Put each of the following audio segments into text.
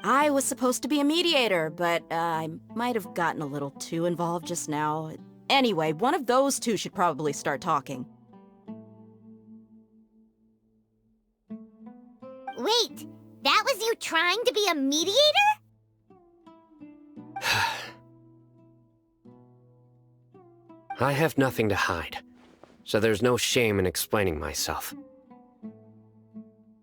I was supposed to be a mediator, but I might have gotten a little too involved just now. Anyway, one of those two should probably start talking. Wait, that was you trying to be a mediator? I have nothing to hide, so there's no shame in explaining myself.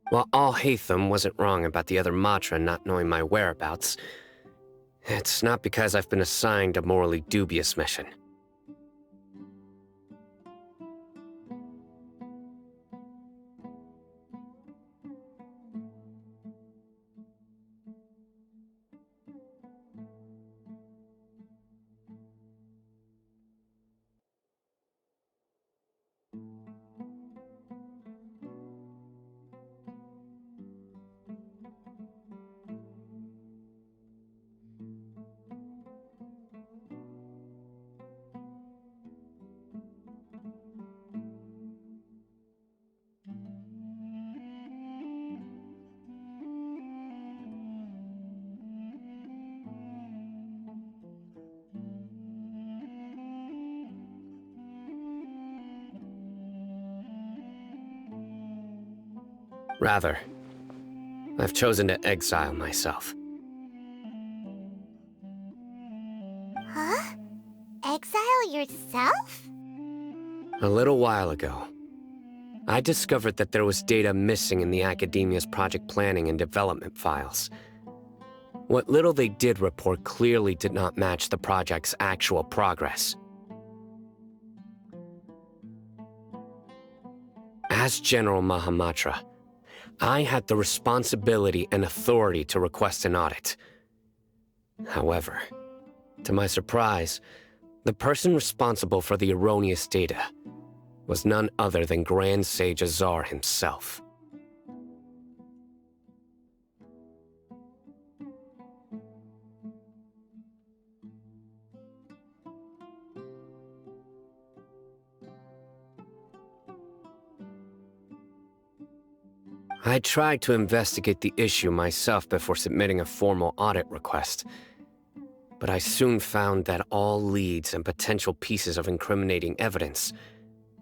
While Al-Haytham wasn't wrong about the other Matra not knowing my whereabouts, it's not because I've been assigned a morally dubious mission. Rather, I've chosen to exile myself. Huh? Exile yourself? A little while ago, I discovered that there was data missing in the Academia's project planning and development files. What little they did report clearly did not match the project's actual progress. As General Mahamatra, I had the responsibility and authority to request an audit. However, to my surprise, the person responsible for the erroneous data was none other than Grand Sage Azar himself. I tried to investigate the issue myself before submitting a formal audit request, but I soon found that all leads and potential pieces of incriminating evidence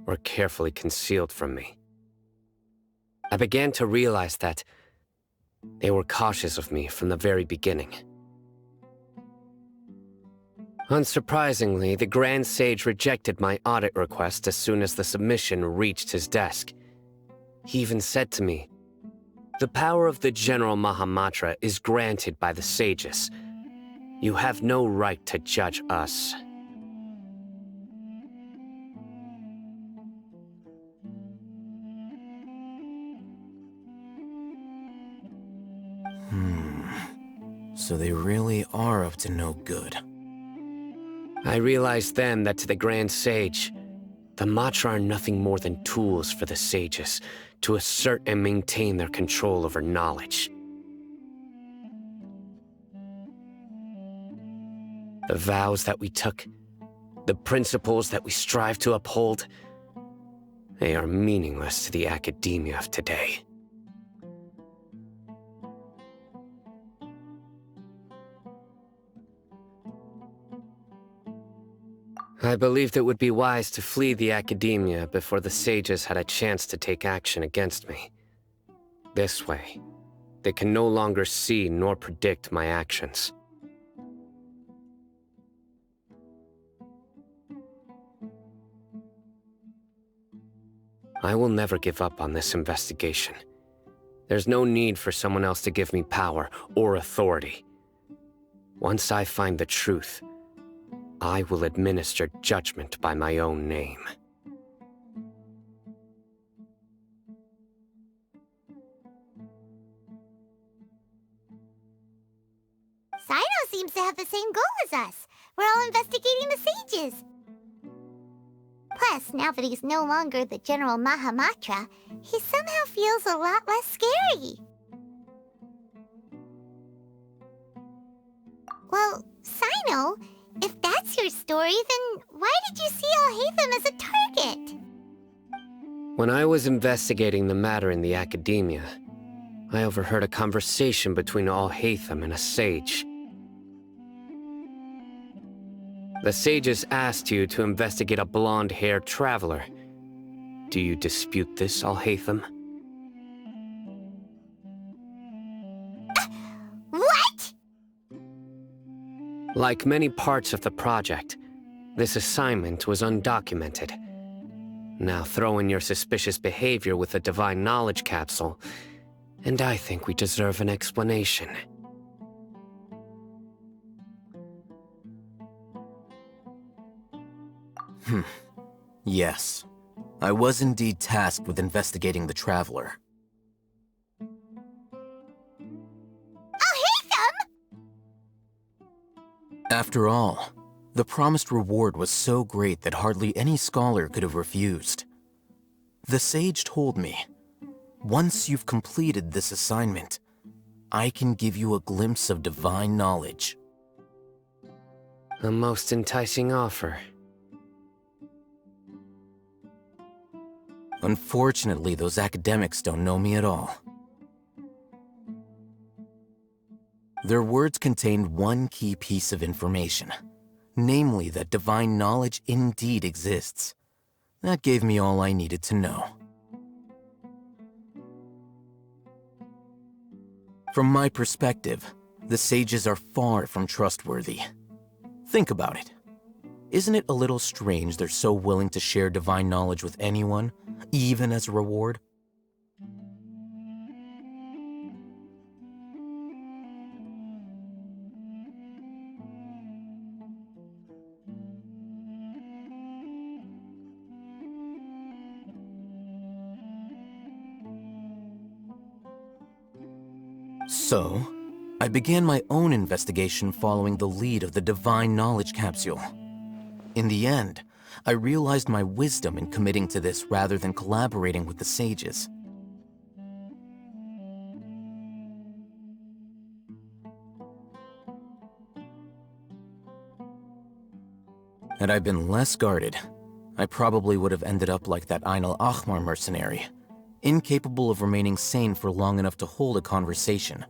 were carefully concealed from me. I began to realize that they were cautious of me from the very beginning. Unsurprisingly, the Grand Sage rejected my audit request as soon as the submission reached his desk. He even said to me, "The power of the General Mahamatra is granted by the sages. You have no right to judge us." So they really are up to no good. I realized then that to the Grand Sage, the Matra are nothing more than tools for the sages to assert and maintain their control over knowledge. The vows that we took, the principles that we strive to uphold, they are meaningless to the academia of today. I believed it would be wise to flee the academia before the sages had a chance to take action against me. This way, they can no longer see nor predict my actions. I will never give up on this investigation. There's no need for someone else to give me power or authority. Once I find the truth, I will administer judgment by my own name. Sino seems to have the same goal as us. We're all investigating the sages. Plus, now that he's no longer the General Mahamatra, he somehow feels a lot less scary. Well, Sino, if that's your story, then why did you see Al-Haytham as a target? When I was investigating the matter in the academia, I overheard a conversation between Al-Haytham and a sage. The sages asked you to investigate a blonde-haired traveler. Do you dispute this, Al-Haytham? What? Like many parts of the project, this assignment was undocumented. Now throw in your suspicious behavior with the Divine Knowledge Capsule, and I think we deserve an explanation. Yes. I was indeed tasked with investigating the Traveler. After all, the promised reward was so great that hardly any scholar could have refused. The sage told me, once you've completed this assignment, I can give you a glimpse of divine knowledge. A most enticing offer. Unfortunately, those academics don't know me at all. Their words contained one key piece of information, namely that divine knowledge indeed exists. That gave me all I needed to know. From my perspective, the sages are far from trustworthy. Think about it. Isn't it a little strange they're so willing to share divine knowledge with anyone, even as a reward? So, I began my own investigation following the lead of the Divine Knowledge Capsule. In the end, I realized my wisdom in committing to this rather than collaborating with the sages. Had I been less guarded, I probably would have ended up like that Ain al-Ahmar mercenary, incapable of remaining sane for long enough to hold a conversation.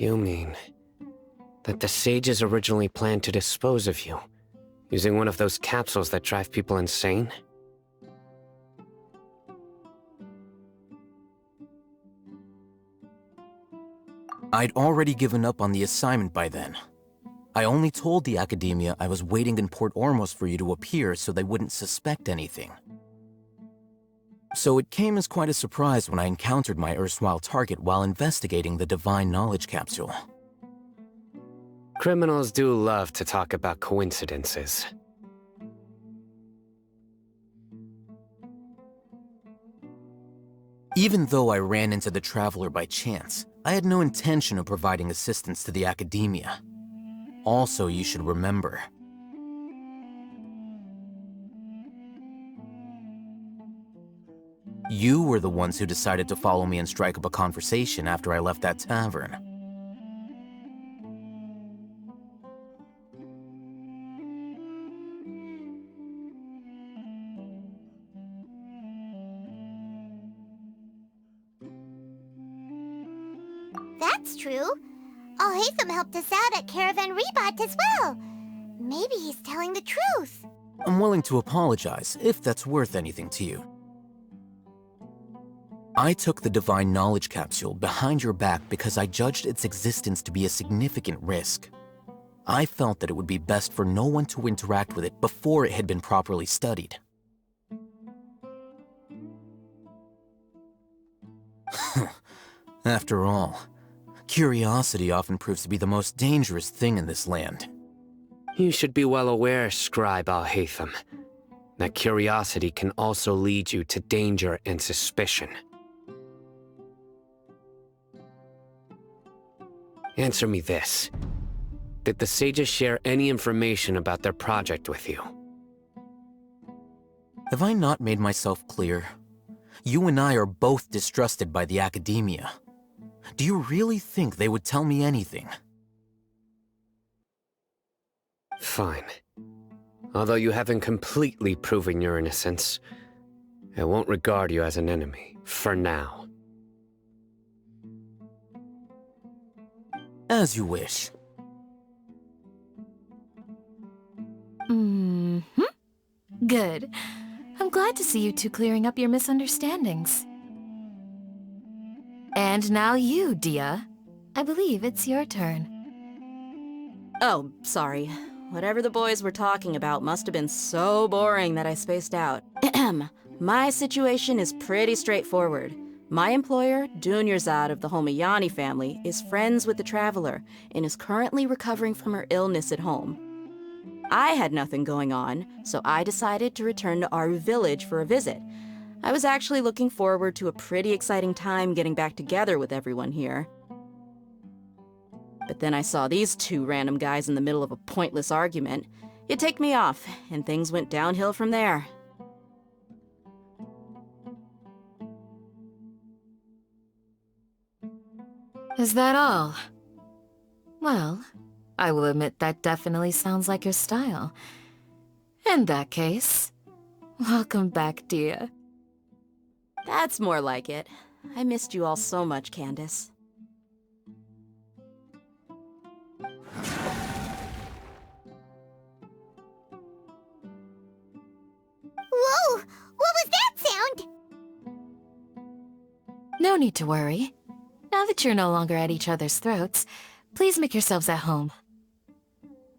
You mean that the sages originally planned to dispose of you, using one of those capsules that drive people insane? I'd already given up on the assignment by then. I only told the Academia I was waiting in Port Ormos for you to appear so they wouldn't suspect anything. So it came as quite a surprise when I encountered my erstwhile target while investigating the Divine Knowledge Capsule. Criminals do love to talk about coincidences. Even though I ran into the Traveler by chance, I had no intention of providing assistance to the Academia. Also, you should remember, you were the ones who decided to follow me and strike up a conversation after I left that tavern. That's true. Al-Haytham helped us out at Caravan Rebat as well. Maybe he's telling the truth. I'm willing to apologize if that's worth anything to you. I took the Divine Knowledge Capsule behind your back because I judged its existence to be a significant risk. I felt that it would be best for no one to interact with it before it had been properly studied. After all, curiosity often proves to be the most dangerous thing in this land. You should be well aware, Scribe Al-Haytham, that curiosity can also lead you to danger and suspicion. Answer me this. Did the sages share any information about their project with you? Have I not made myself clear? You and I are both distrusted by the Academia. Do you really think they would tell me anything? Fine. Although you haven't completely proven your innocence, I won't regard you as an enemy, for now. As you wish. Good. I'm glad to see you two clearing up your misunderstandings. And now you, Dia. I believe it's your turn. Oh, sorry. Whatever the boys were talking about must have been so boring that I spaced out. My situation is pretty straightforward. My employer, Dunyarzad of the Homayani family, is friends with the Traveler and is currently recovering from her illness at home. I had nothing going on, so I decided to return to Aru village for a visit. I was actually looking forward to a pretty exciting time getting back together with everyone here. But then I saw these two random guys in the middle of a pointless argument. It ticked me off, and things went downhill from there. Is that all? Well, I will admit that definitely sounds like your style. In that case, welcome back, Dia. That's more like it. I missed you all so much, Candace. Whoa! What was that sound? No need to worry. Now that you're no longer at each other's throats, please make yourselves at home.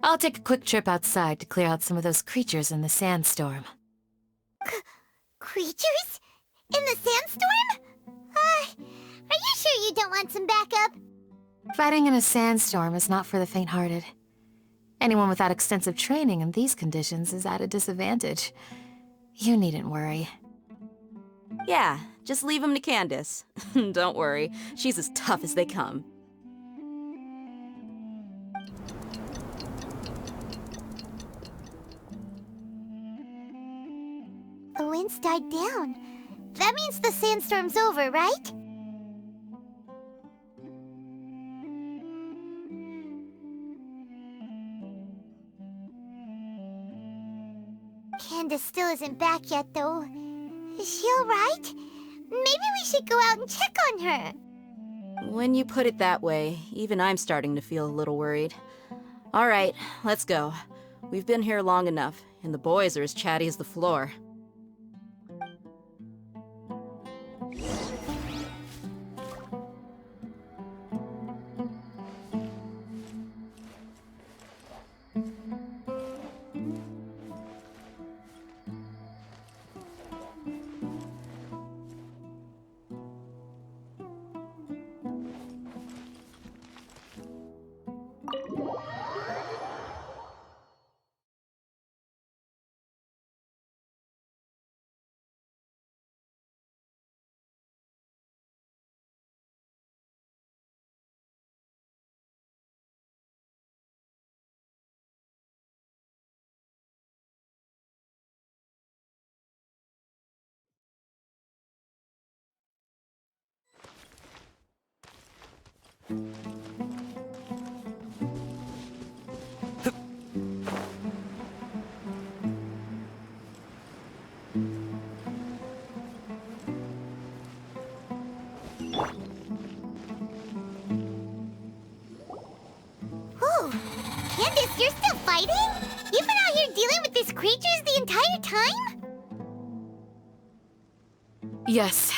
I'll take a quick trip outside to clear out some of those creatures in the sandstorm. Creatures? In the sandstorm? Are you sure you don't want some backup? Fighting in a sandstorm is not for the faint-hearted. Anyone without extensive training in these conditions is at a disadvantage. You needn't worry. Yeah, just leave them to Candace. Don't worry, she's as tough as they come. The wind's died down. That means the sandstorm's over, right? Candace still isn't back yet, though. Is she alright? Maybe we should go out and check on her. When you put it that way, even I'm starting to feel a little worried. All right, let's go. We've been here long enough, and the boys are as chatty as the floor. Whoa! Candace, you're still fighting? You've been out here dealing with these creatures the entire time? Yes.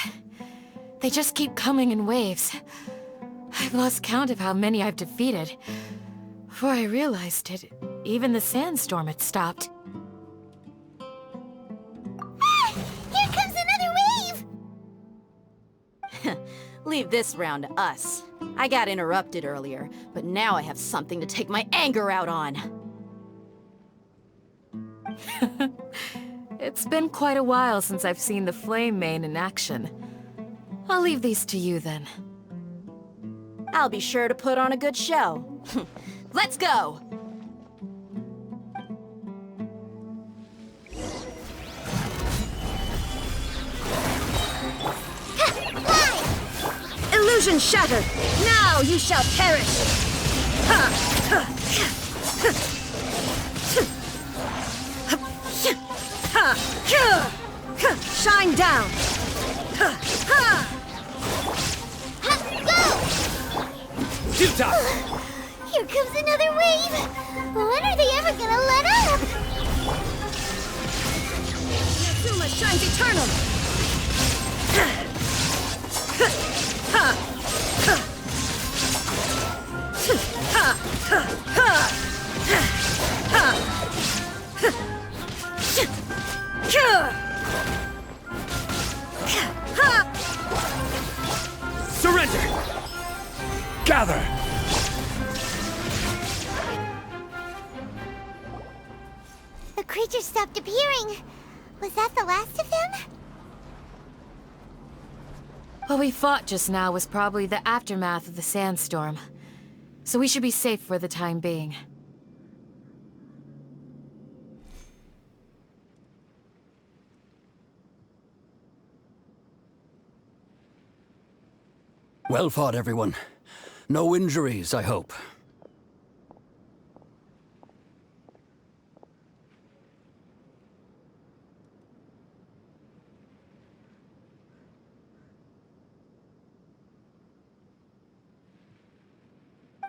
They just keep coming in waves. I've lost count of how many I've defeated. Before I realized it, even the sandstorm had stopped. Ah! Here comes another wave! Leave this round to us. I got interrupted earlier, but now I have something to take my anger out on. It's been quite a while since I've seen the Flame Mane in action. I'll leave these to you then. I'll be sure to put on a good show. Let's go! Fly! Illusion shattered! Now you shall perish! Shine down! Go! Utah! Here comes another wave! When are they ever gonna let up? Inazuma shines eternal! Surrender! Gather! The creatures stopped appearing. Was that the last of them? What we fought just now was probably the aftermath of the sandstorm. So we should be safe for the time being. Well fought, everyone. No injuries, I hope.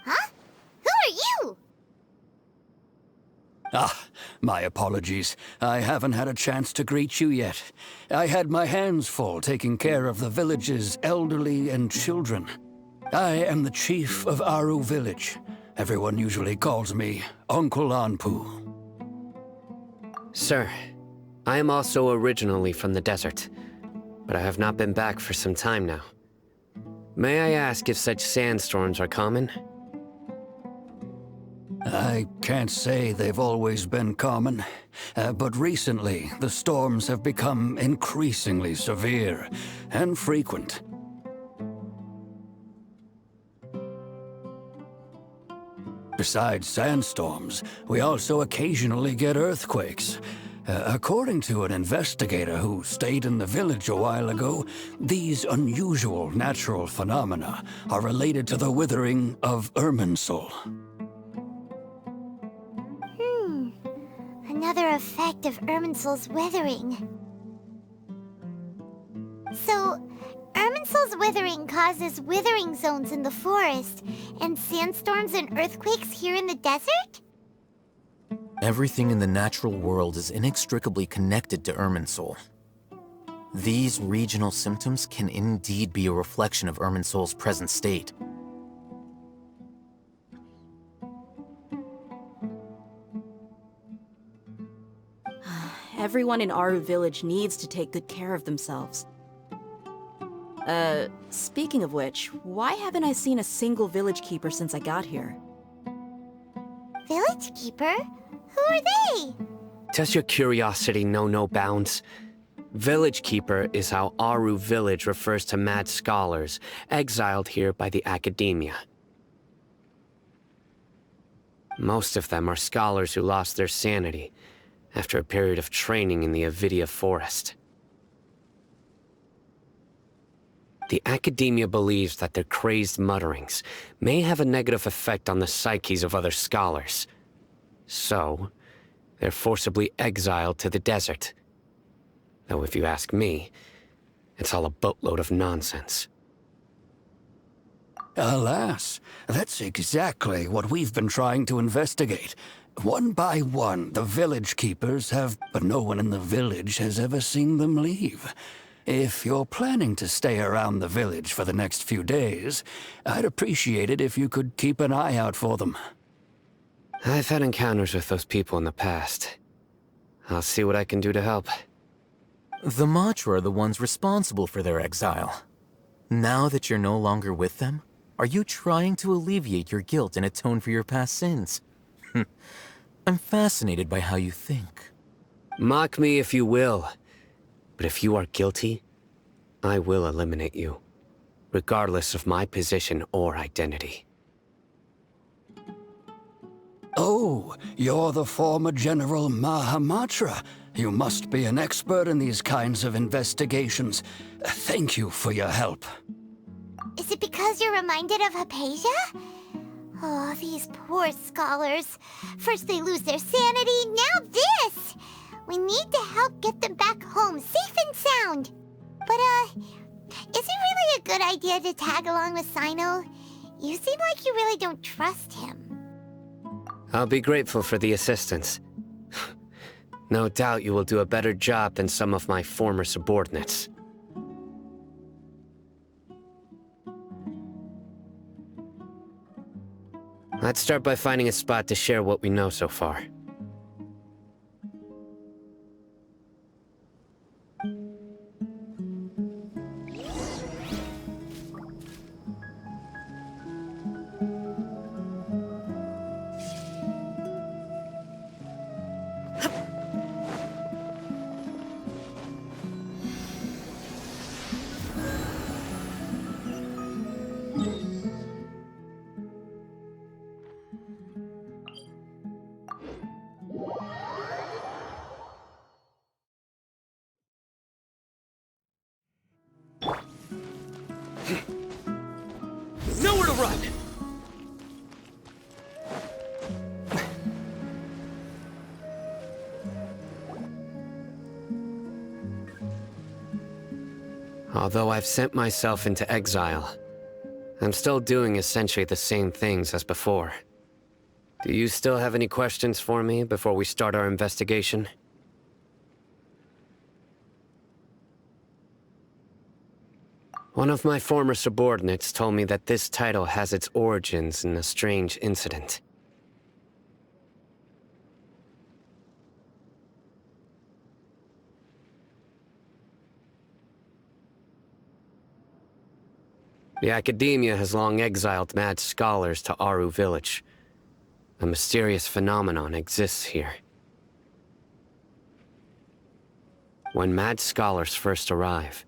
Huh? Who are you? Ah, my apologies. I haven't had a chance to greet you yet. I had my hands full taking care of the village's elderly and children. I am the chief of Aru Village. Everyone usually calls me Uncle Anpu. Sir, I am also originally from the desert, but I have not been back for some time now. May I ask if such sandstorms are common? I can't say they've always been common, but recently the storms have become increasingly severe and frequent. Besides sandstorms, we also occasionally get earthquakes. According to an investigator who stayed in the village a while ago, these unusual natural phenomena are related to the withering of Irminsul. Another effect of Irminsul's withering. So, Irminsul's withering causes withering zones in the forest, and sandstorms and earthquakes here in the desert? Everything in the natural world is inextricably connected to Irminsul. These regional symptoms can indeed be a reflection of Irminsul's present state. Everyone in Aru Village needs to take good care of themselves. Speaking of which, why haven't I seen a single village keeper since I got here? Village keeper? Who are they? Does your curiosity know no bounds? Village Keeper is how Aru Village refers to mad scholars exiled here by the academia. Most of them are scholars who lost their sanity after a period of training in the Avidia forest. The academia believes that their crazed mutterings may have a negative effect on the psyches of other scholars. So, they're forcibly exiled to the desert. Though if you ask me, it's all a boatload of nonsense. Alas, that's exactly what we've been trying to investigate. One by one, the village keepers have, but no one in the village has ever seen them leave. If you're planning to stay around the village for the next few days, I'd appreciate it if you could keep an eye out for them. I've had encounters with those people in the past. I'll see what I can do to help. The Matra are the ones responsible for their exile. Now that you're no longer with them, are you trying to alleviate your guilt and atone for your past sins? I'm fascinated by how you think. Mock me if you will, but if you are guilty, I will eliminate you, regardless of my position or identity. Oh, you're the former General Mahamatra. You must be an expert in these kinds of investigations. Thank you for your help. Is it because you're reminded of Hypatia? Oh, these poor scholars. First they lose their sanity, now this! We need to help get them back home, safe and sound. But, is it really a good idea to tag along with Sino? You seem like you really don't trust him. I'll be grateful for the assistance. No doubt you will do a better job than some of my former subordinates. Let's start by finding a spot to share what we know so far. Nowhere to run! Although I've sent myself into exile, I'm still doing essentially the same things as before. Do you still have any questions for me before we start our investigation? One of my former subordinates told me that this title has its origins in a strange incident. The Academia has long exiled mad scholars to Aru Village. A mysterious phenomenon exists here. When mad scholars first arrive,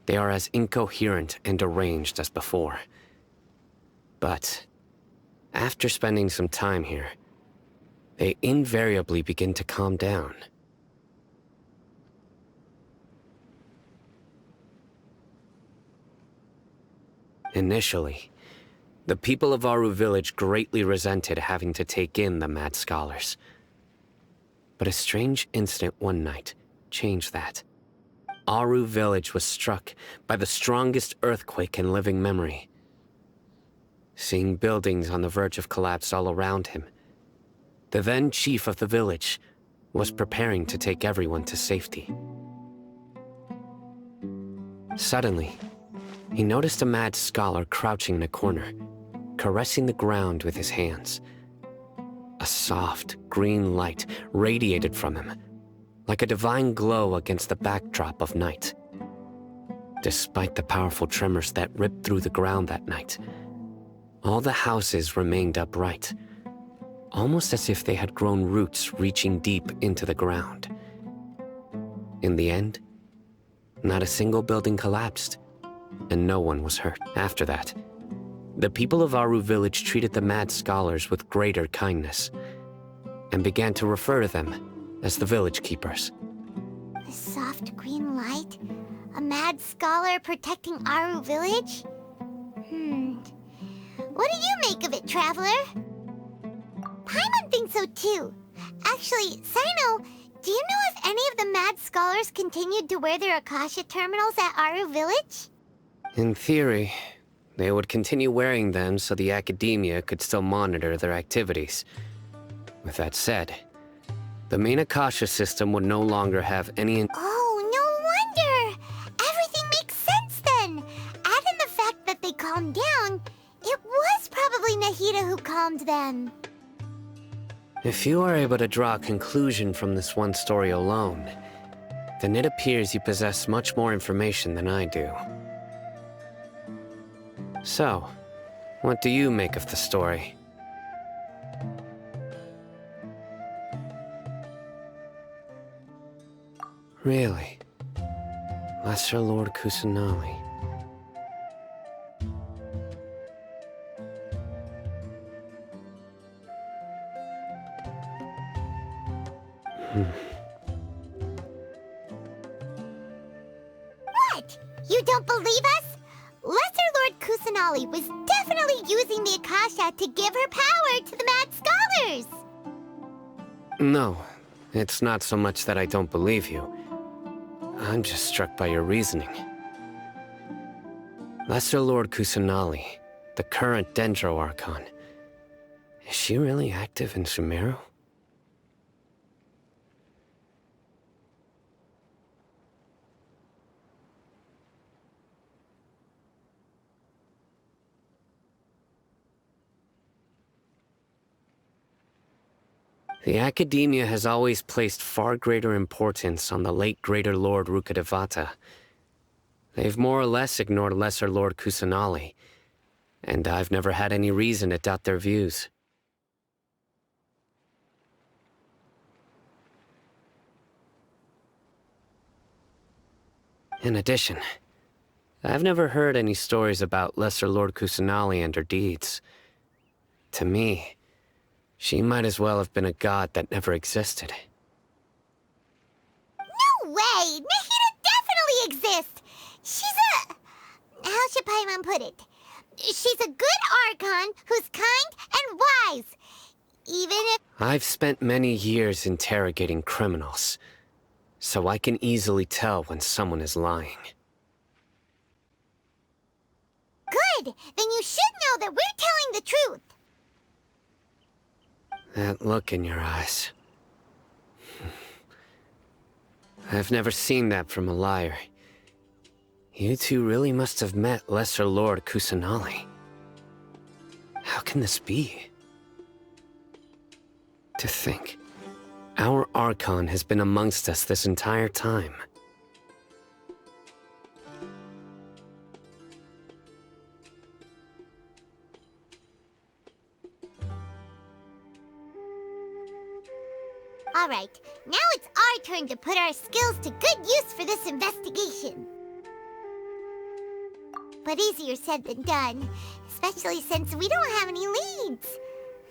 they are as incoherent and deranged as before. But after spending some time here, they invariably begin to calm down. Initially, the people of Aru Village greatly resented having to take in the mad scholars. But a strange incident one night changed that. Aru Village was struck by the strongest earthquake in living memory. Seeing buildings on the verge of collapse all around him, the then chief of the village was preparing to take everyone to safety. Suddenly, he noticed a mad scholar crouching in a corner, caressing the ground with his hands. A soft, green light radiated from him, like a divine glow against the backdrop of night. Despite the powerful tremors that ripped through the ground that night, all the houses remained upright, almost as if they had grown roots reaching deep into the ground. In the end, not a single building collapsed, and no one was hurt. After that, the people of Aru Village treated the mad scholars with greater kindness, and began to refer to them as the village keepers. A soft green light? A mad scholar protecting Aru Village? What do you make of it, Traveler? Paimon thinks so too. Actually, Sino, do you know if any of the mad scholars continued to wear their Akasha terminals at Aru Village? In theory, they would continue wearing them so the Academia could still monitor their activities. With that said, the main Akasha system would no longer have any... Oh, no wonder! Everything makes sense then! Add in the fact that they calmed down, it was probably Nahida who calmed them. If you are able to draw a conclusion from this one story alone, then it appears you possess much more information than I do. So, what do you make of the story? Really? Lesser Lord Kusanali. What? You don't believe us? Lesser Lord Kusanali was definitely using the Akasha to give her power to the Mad Scholars. No, it's not so much that I don't believe you. I'm just struck by your reasoning. Lesser Lord Kusanali, the current Dendro Archon. Is she really active in Sumeru? The Academia has always placed far greater importance on the late Greater Lord Rukkhadevata. They've more or less ignored Lesser Lord Kusanali, and I've never had any reason to doubt their views. In addition, I've never heard any stories about Lesser Lord Kusanali and her deeds. To me, she might as well have been a god that never existed. No way! Nahida definitely exists! She's a... how should Paimon put it? She's a good Archon who's kind and wise. Even if... I've spent many years interrogating criminals, so I can easily tell when someone is lying. Good! Then you should know that we're telling the truth. That look in your eyes. I've never seen that from a liar. You two really must have met Lesser Lord Kusanali. How can this be? To think, our Archon has been amongst us this entire time. Alright, now it's our turn to put our skills to good use for this investigation. But easier said than done, especially since we don't have any leads.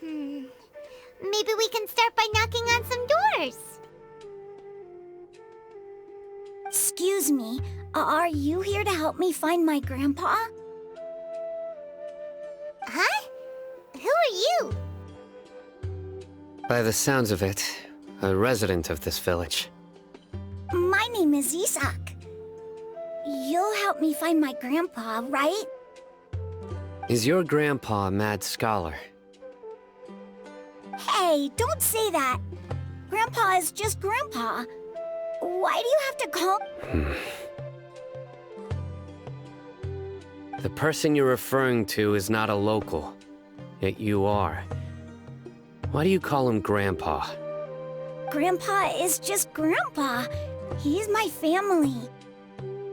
Maybe we can start by knocking on some doors. Excuse me, are you here to help me find my grandpa? Huh? Who are you? By the sounds of it, a resident of this village. My name is Isak. You'll help me find my grandpa, right? Is your grandpa a mad scholar? Hey, don't say that. Grandpa is just Grandpa. Why do you have to call... The person you're referring to is not a local, yet you are. Why do you call him Grandpa? Grandpa is just Grandpa. He's my family.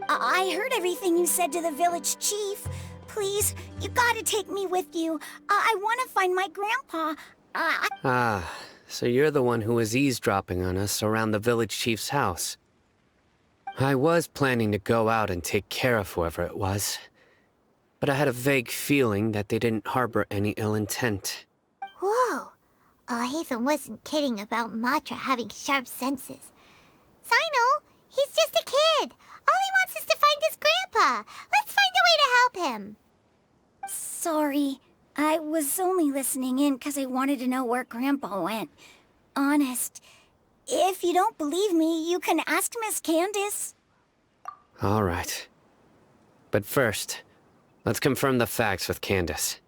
I heard everything you said to the village chief. Please, you gotta take me with you. I want to find my grandpa. Ah, so you're the one who was eavesdropping on us around the village chief's house. I was planning to go out and take care of whoever it was, but I had a vague feeling that they didn't harbor any ill intent. Whoa. Hatham wasn't kidding about Matra having sharp senses. Sino, he's just a kid. All he wants is to find his grandpa. Let's find a way to help him. Sorry, I was only listening in because I wanted to know where Grandpa went. Honest. If you don't believe me, you can ask Miss Candace. All right. But first, let's confirm the facts with Candace.